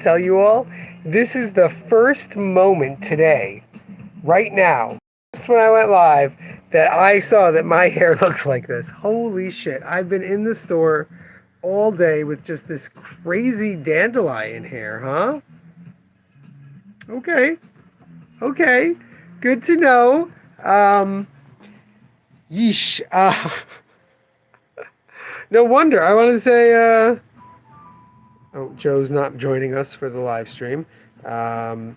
tell you all, this is the first moment today, right now, just when I went live, that I saw that my hair looks like this. Holy shit. I've been in the store all day with just this crazy dandelion hair, huh? Okay. Okay. Good to know. Yeesh. No wonder. I want to say, oh, Joe's not joining us for the live stream. Actually,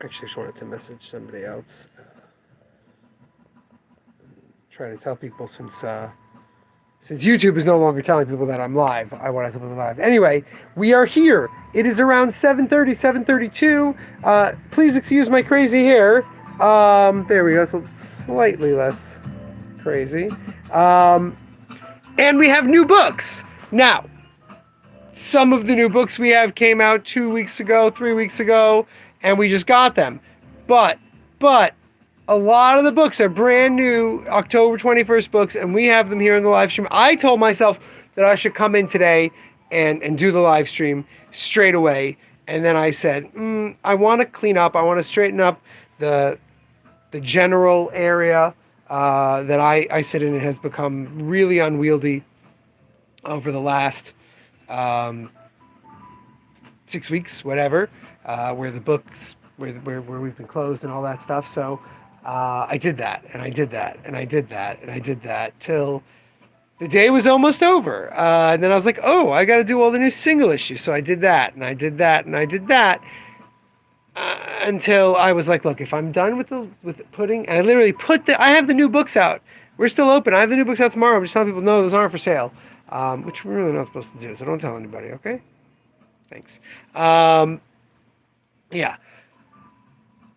I just wanted to message somebody else. Try to tell people since YouTube is no longer telling people that I'm live, I want to tell people live. Anyway, we are here. It is around 7:30, 7:32. Please excuse my crazy hair. There we go. So slightly less crazy. And we have new books. Now, some of the new books we have came out 2 weeks ago, 3 weeks ago, and we just got them. But a lot of the books are brand new October 21st books, and we have them here in the live stream. I told myself that I should come in today and do the live stream straight away. And then I said, I want to clean up. I want to straighten up the general area that I sit in. It has become really unwieldy over the last 6 weeks, whatever, where the books, where we've been closed and all that stuff. So I did that, and I did that, and I did that, and I did that till the day was almost over. And then I was like, oh, I got to do all the new single issues. So I did that, and I did that, and I did that. Until I was like, look, if I'm done with putting, and I literally I have the new books out. We're still open. I have the new books out tomorrow. I'm just telling people, no, those aren't for sale, which we're really not supposed to do. So don't tell anybody, okay? Thanks. Yeah.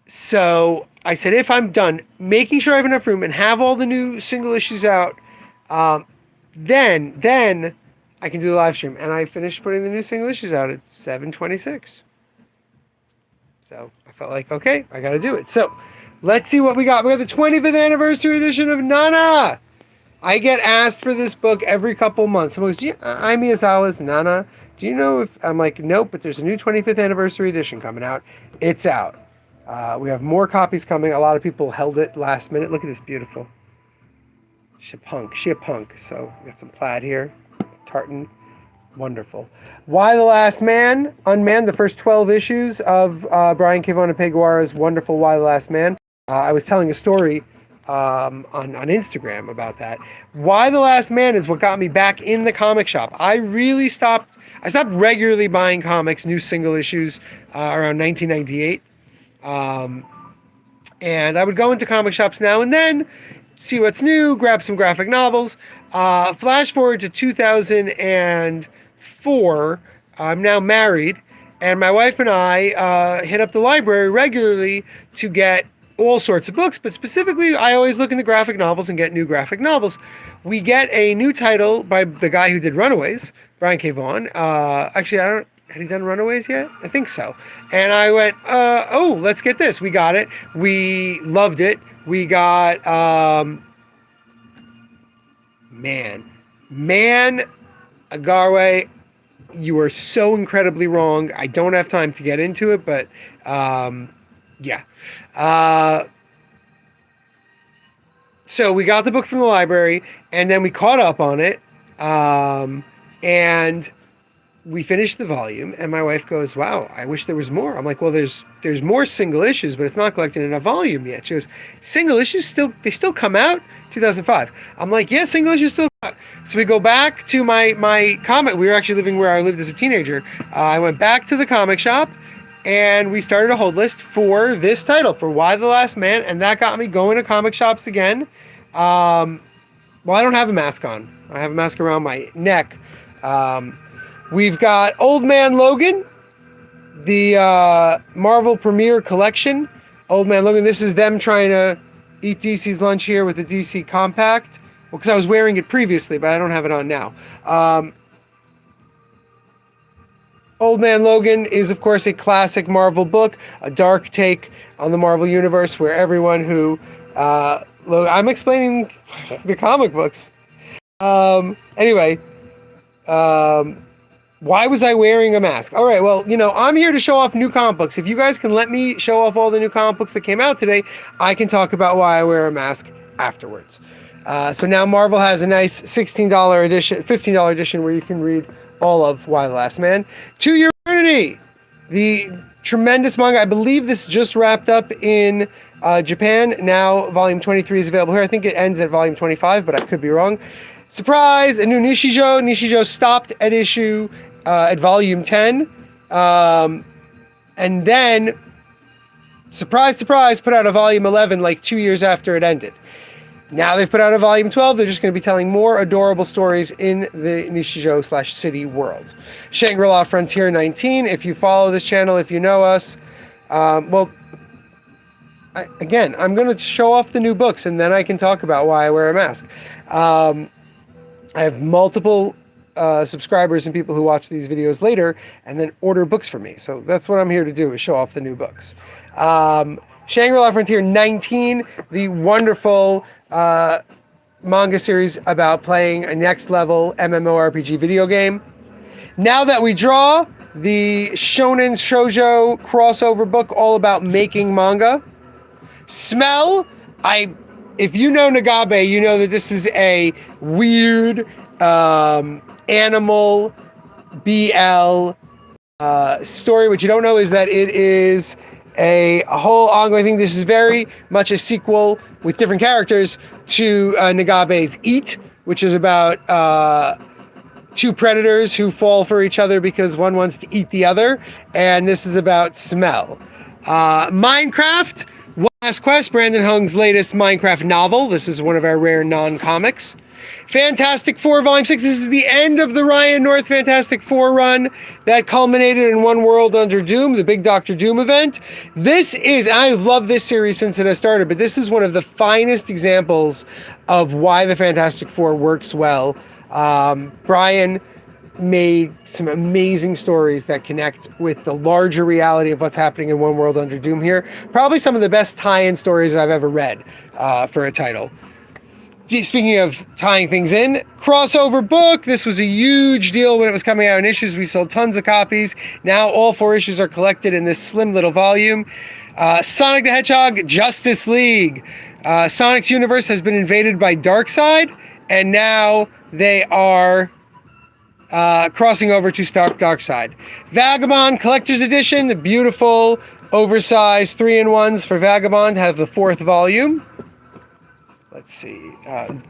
So I said, if I'm done making sure I have enough room and have all the new single issues out, then I can do the live stream. And I finished putting the new single issues out at 7:26. So I felt like, okay, I got to do it. So let's see what we got. We got the 25th anniversary edition of Nana. I get asked for this book every couple months. Someone goes, Ai Miyazawa's Nana. Do you know if... I'm like, nope, but there's a new 25th anniversary edition coming out. It's out. We have more copies coming. A lot of people held it last minute. Look at this beautiful Shipunk. So we got some plaid here. Tartan. Wonderful. Y the Last Man, Unmanned, the first 12 issues of Brian K. Vaughan and Peg Guara's wonderful Y the Last Man. I was telling a story on Instagram about that. Y the Last Man is what got me back in the comic shop. I stopped regularly buying comics, new single issues, around 1998. And I would go into comic shops now and then, see what's new, grab some graphic novels. Flash forward to 2004. I'm now married, and my wife and I hit up the library regularly to get all sorts of books, but specifically I always look in the graphic novels and get new graphic novels. We get a new title by the guy who did Runaways, Brian K. Vaughan. Actually, had he done Runaways yet? I think so. And I went, oh, let's get this. We got it. We loved it. We got, Man, Agarway, you are so incredibly wrong. I don't have time to get into it, but yeah. So we got the book from the library, and then we caught up on it, and we finished the volume, and my wife goes, wow, I wish there was more. I'm like, well, there's more single issues, but it's not collected in a volume yet. She goes, single issues still come out? 2005. I'm like, yeah, single issues still come out. So we go back to my comic. We were actually living where I lived as a teenager. I went back to the comic shop, and we started a hold list for this title, for Y the Last Man, and that got me going to comic shops again. Well, I don't have a mask on. I have a mask around my neck. We've got Old Man Logan, the Marvel Premiere Collection. Old Man Logan, this is them trying to eat DC's lunch here with the DC Compact. Well, because I was wearing it previously, but I don't have it on now. Old Man Logan is, of course, a classic Marvel book, a dark take on the Marvel Universe where everyone who... I'm explaining the comic books. Anyway, Why was I wearing a mask? All right, well, I'm here to show off new comic books. If you guys can let me show off all the new comic books that came out today, I can talk about why I wear a mask afterwards. So now Marvel has a nice $16 edition, $15 edition where you can read all of Y the Last Man. To Your Eternity, the tremendous manga. I believe this just wrapped up in Japan. Now volume 23 is available here. I think it ends at volume 25, but I could be wrong. Surprise! A new Nishijo. Nishijo stopped at volume 10. And then, surprise, surprise, put out a volume 11 like 2 years after it ended. Now they've put out a volume 12. They're just going to be telling more adorable stories in the Nishijo/City world. Shangri-La Frontier 19. If you follow this channel, if you know us, I'm going to show off the new books, and then I can talk about why I wear a mask. I have multiple subscribers and people who watch these videos later and then order books from me. So that's what I'm here to do, is show off the new books. Shangri-La Frontier 19, the wonderful manga series about playing a next level MMORPG video game. Now That We Draw, the Shonen Shoujo crossover book all about making manga. Smell, if you know Nagabe, you know that this is a weird animal BL story. What you don't know is that it is a whole ongoing thing. This is very much a sequel with different characters to Nagabe's Eat, which is about two predators who fall for each other because one wants to eat the other, and this is about Smell. Minecraft, One Last Quest, Brandon Hung's latest Minecraft novel. This is one of our rare non-comics. Fantastic Four Volume 6. This is the end of the Ryan North Fantastic Four run that culminated in One World Under Doom, the big Doctor Doom event. This is, and I've loved this series since it has started, but this is one of the finest examples of why the Fantastic Four works well. Brian made some amazing stories that connect with the larger reality of what's happening in One World Under Doom here. Probably some of the best tie-in stories I've ever read for a title. Speaking of tying things in, crossover book. This was a huge deal when it was coming out in issues. We sold tons of copies. Now all 4 issues are collected in this slim little volume. Sonic the Hedgehog Justice League. Sonic's universe has been invaded by Darkseid, and now they are crossing over to stop Darkseid. Vagabond Collector's Edition. The beautiful, oversized 3-in-1s for Vagabond have the 4th volume. Let's see.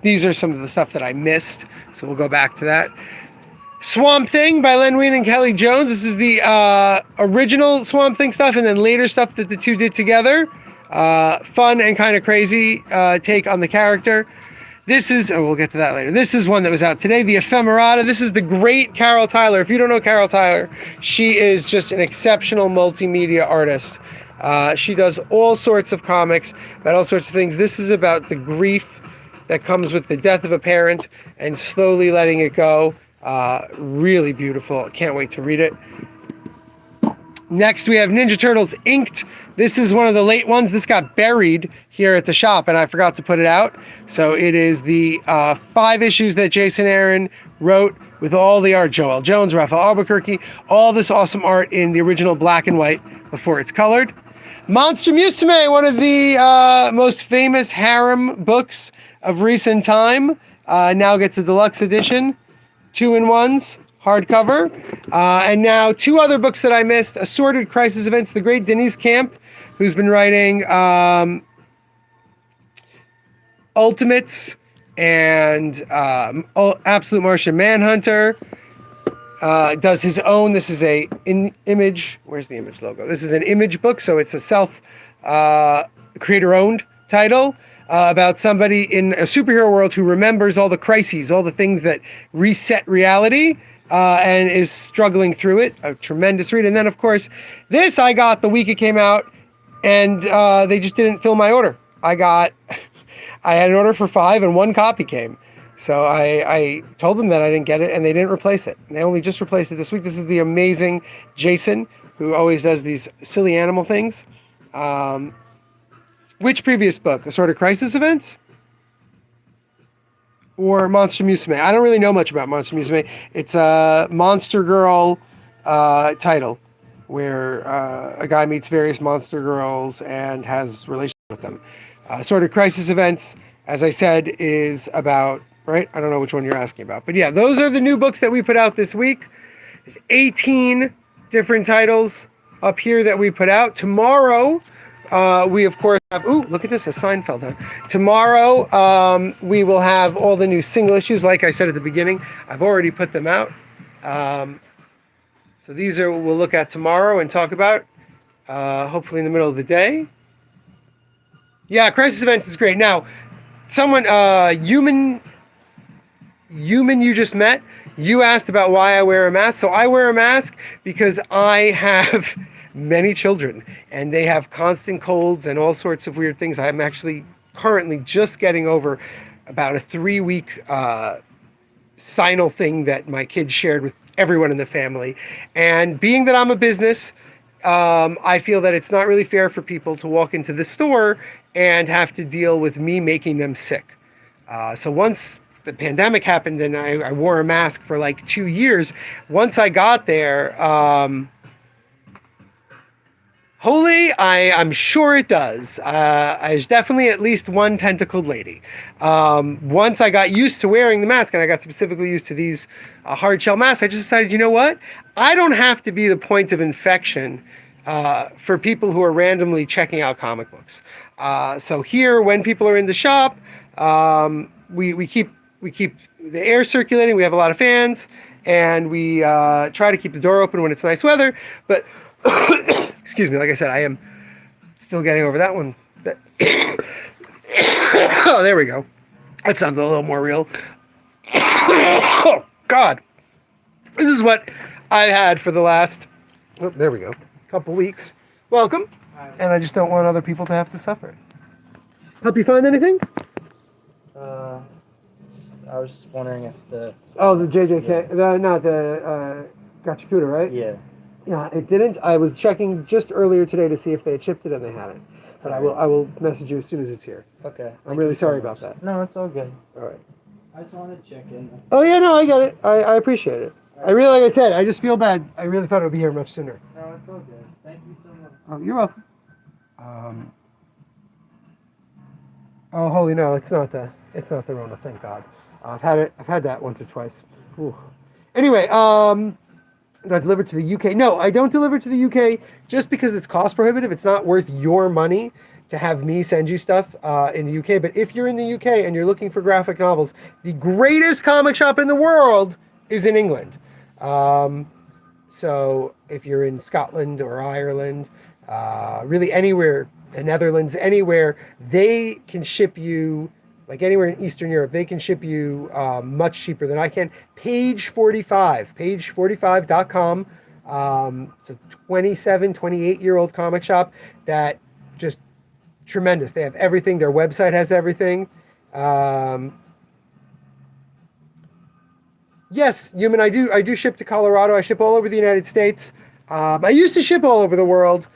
These are some of the stuff that I missed, so we'll go back to that. Swamp Thing by Len Wein and Kelly Jones. This is the original Swamp Thing stuff and then later stuff that the two did together. Fun and kind of crazy take on the character. This is, we'll get to that later. This is one that was out today, The Ephemerata. This is the great Carol Tyler. If you don't know Carol Tyler, she is just an exceptional multimedia artist. She does all sorts of comics about all sorts of things. This is about the grief that comes with the death of a parent and slowly letting it go. Really beautiful. Can't wait to read it. Next, we have Ninja Turtles Inked. This is one of the late ones. This got buried here at the shop, and I forgot to put it out. So it is the 5 issues that Jason Aaron wrote with all the art. Joel Jones, Raphael Albuquerque, all this awesome art in the original black and white before it's colored. Monster Musume, one of the most famous harem books of recent time, now gets a deluxe edition, 2-in-1s, hardcover. And now 2 other books that I missed, Assorted Crisis Events, the great Denise Camp, who's been writing Ultimates and Absolute Martian Manhunter. Does his own, this is a Image, where's the Image logo? This is an Image book, so it's a creator-owned title about somebody in a superhero world who remembers all the crises, all the things that reset reality, and is struggling through it. A tremendous read. And then, of course, this I got the week it came out, and they just didn't fill my order. I had an order for 5, and 1 copy came. So I told them that I didn't get it, and they didn't replace it. They only just replaced it this week. This is the amazing Jason, who always does these silly animal things. Which previous book? Assorted Crisis Events? or Monster Musume. I don't really know much about Monster Musume. It's a Monster Girl title where a guy meets various monster girls and has relations with them. Sort of Crisis Events, as I said, is about, right? I don't know which one you're asking about. But yeah, those are the new books that we put out this week. There's 18 different titles up here that we put out. Tomorrow, we of course have, ooh, look at this, a Seinfeld. Huh? Tomorrow, we will have all the new single issues. Like I said at the beginning, I've already put them out. So these are what we'll look at tomorrow and talk about, hopefully in the middle of the day. Yeah, Crisis Event is great. Now, someone, human you just met, you asked about why I wear a mask. So I wear a mask because I have many children and they have constant colds and all sorts of weird things. I'm actually currently just getting over about a 3-week sinal thing that my kids shared with everyone in the family. And being that I'm a business, I feel that it's not really fair for people to walk into the store and have to deal with me making them sick. So once the pandemic happened and I wore a mask for like 2 years, once I got there, I'm sure it does. There's definitely at least one tentacled lady. Once I got used to wearing the mask and I got specifically used to these hard shell masks, I just decided, you know what? I don't have to be the point of infection for people who are randomly checking out comic books. So here, when people are in the shop, we keep the air circulating. We have a lot of fans, and we try to keep the door open when it's nice weather. But excuse me, like I said, I am still getting over that one. Oh, there we go. That sounds a little more real. Oh, God. This is what I had for the last, oh, there we go, couple weeks. Welcome. And I just don't want other people to have to suffer. Help you find anything? I was just wondering if the... Oh, the JJK, yeah. the Gachakuda, right? Yeah. Yeah, it didn't. I was checking just earlier today to see if they had shipped it, and they hadn't. But I will message you as soon as it's here. Okay. I'm really sorry about that. No, it's all good. All right. I just wanted to check in. Oh yeah, no, I get it. I appreciate it. I really, like I said, I just feel bad. I really thought it would be here much sooner. No, it's all good. Thank you so much. Oh, you're welcome. Oh, holy no, it's not the Rona. Thank God. I've had that once or twice. Ooh. Anyway, do I deliver to the UK? No, I don't deliver to the UK just because it's cost prohibitive. It's not worth your money to have me send you stuff in the UK. But if you're in the UK and you're looking for graphic novels, the greatest comic shop in the world is in England. So if you're in Scotland or Ireland, really anywhere, the Netherlands, anywhere, they can ship you, like anywhere in Eastern Europe, they can ship you much cheaper than I can. Page 45, page45.com. It's a 27, 28-year-old comic shop that just tremendous. They have everything. Their website has everything. Yes, Human, I do ship to Colorado. I ship all over the United States. I used to ship all over the world,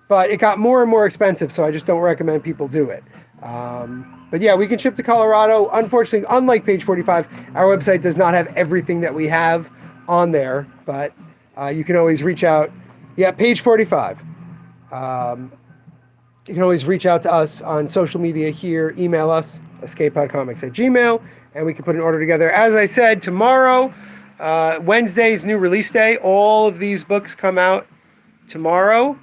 but it got more and more expensive, so I just don't recommend people do it. But yeah, we can ship to Colorado. Unfortunately, unlike Page 45, our website does not have everything that we have on there, but you can always reach out. Yeah, Page 45. You can always reach out to us on social media here, email us, escapepodcomics@gmail.com, and we can put an order together. As I said, tomorrow, Wednesday's new release day. All of these books come out tomorrow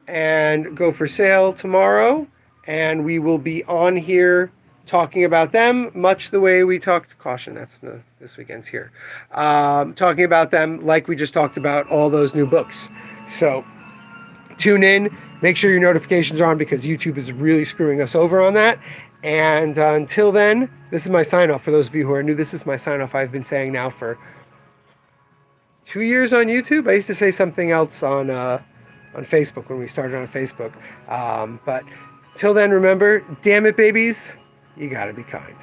and go for sale tomorrow. And we will be on here talking about them, much the way we talked, caution, that's this weekend's here, talking about them like we just talked about all those new books. So tune in, make sure your notifications are on because YouTube is really screwing us over on that. And until then, this is my sign off. For those of you who are new, this is my sign off. I've been saying now for 2 years on YouTube. I used to say something else on Facebook when we started on Facebook. But till then, remember, damn it, babies, you gotta be kind.